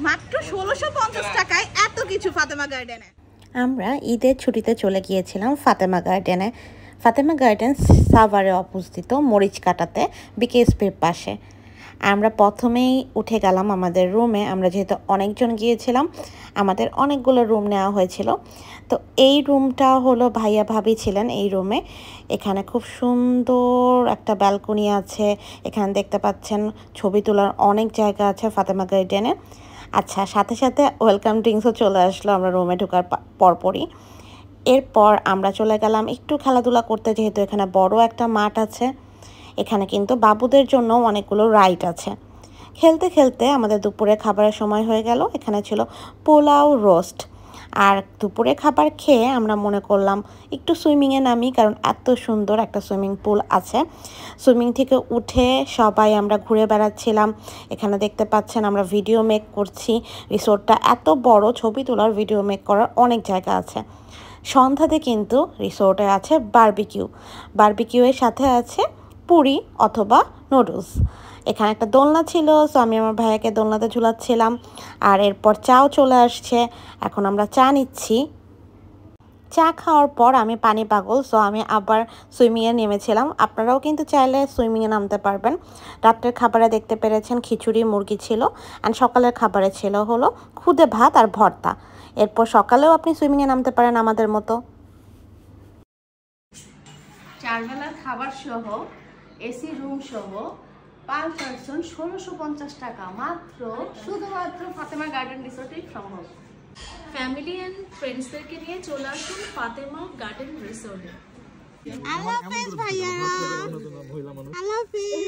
মাত্র 1650 টাকায় এত কিছু ফাতেমা গার্ডেনে। আমরা ঈদের ছুটিতে চলে গিয়েছিলাম ফাতেমা গার্ডেনে। ফাতেমা গার্ডেন সাভারে অবস্থিত, মরিচকাটাতে, বিকেএসপির পাশে। আমরা প্রথমেই উঠে গেলাম আমাদের রুমে। আমরা যেহেতু অনেকজন গিয়েছিলাম, আমাদের অনেকগুলো রুম নেওয়া হয়েছিল। তো এই রুমটা হলো ভাইয়া ভাবি ছিলেন এই রুমে। এখানে খুব সুন্দর একটা ব্যালকনি আছে। এখানে দেখতে পাচ্ছেন ছবি তোলার অনেক জায়গা আছে ফাতেমা গার্ডেনে। আচ্ছা, সাথে সাথে ওয়েলকাম ড্রিঙ্কসও চলে আসলো আমরা রুমে ঢোকার পরপরই। এরপর আমরা চলে গেলাম একটু খেলাধুলা করতে, যেহেতু এখানে বড় একটা মাঠ আছে। এখানে কিন্তু বাবুদের জন্য অনেকগুলো রাইড আছে। খেলতে খেলতে আমাদের দুপুরে খাবারের সময় হয়ে গেল। এখানে ছিল পোলাও, রোস্ট। আর দুপুরে খাবার খেয়ে আমরা মনে করলাম একটু সুইমিংয়ে নামি, কারণ এত সুন্দর একটা সুইমিং পুল আছে। সুইমিং থেকে উঠে সবাই আমরা ঘুরে বেড়াচ্ছিলাম। এখানে দেখতে পাচ্ছেন আমরা ভিডিও মেক করছি। রিসোর্টটা এত বড়, ছবি তোলার, ভিডিও মেক করার অনেক জায়গা আছে। সন্ধ্যাতে কিন্তু রিসোর্টে আছে বারবিকিউয়ের সাথে আছে পুরি অথবা নুডলস। এখানে একটা দোলনা ছিল, সো আমি আমার ভাইয়াকে দোলনাতে ঝুলাচ্ছিলাম। আর এরপর চাও চলে আসছে, এখন আমরা চা নিচ্ছি। চা খাওয়ার পর আমি পানি পাগল, সো আমি আবার সুইমিংয়ে নেমেছিলাম। আপনারাও কিন্তু চাইলে সুইমিংয়ে নামতে পারবেন। রাত্রের খাবারে দেখতে পেরেছেন খিচুড়ি, মুরগি ছিল। অ্যান্ড সকালের খাবারে ছিল হলো খুদে ভাত আর ভর্তা। এরপর সকালেও আপনি সুইমিংয়ে নামতে পারেন আমাদের মতো। 4 বেলার খাবার সহ এসি রুম সহ পার পারসন 1650 টাকা মাত্র, শুধুমাত্র ফাতেমা গার্ডেন রিসোর্টেই সম্ভব। ফ্যামিলি এন্ড ফ্রেন্ডসদেরকে নিয়ে চলে আসুন ফাতেমা গার্ডেন রিসোর্টে। আল্লাহ হাফেজ ভাইয়া, আল্লাহ হাফেজ।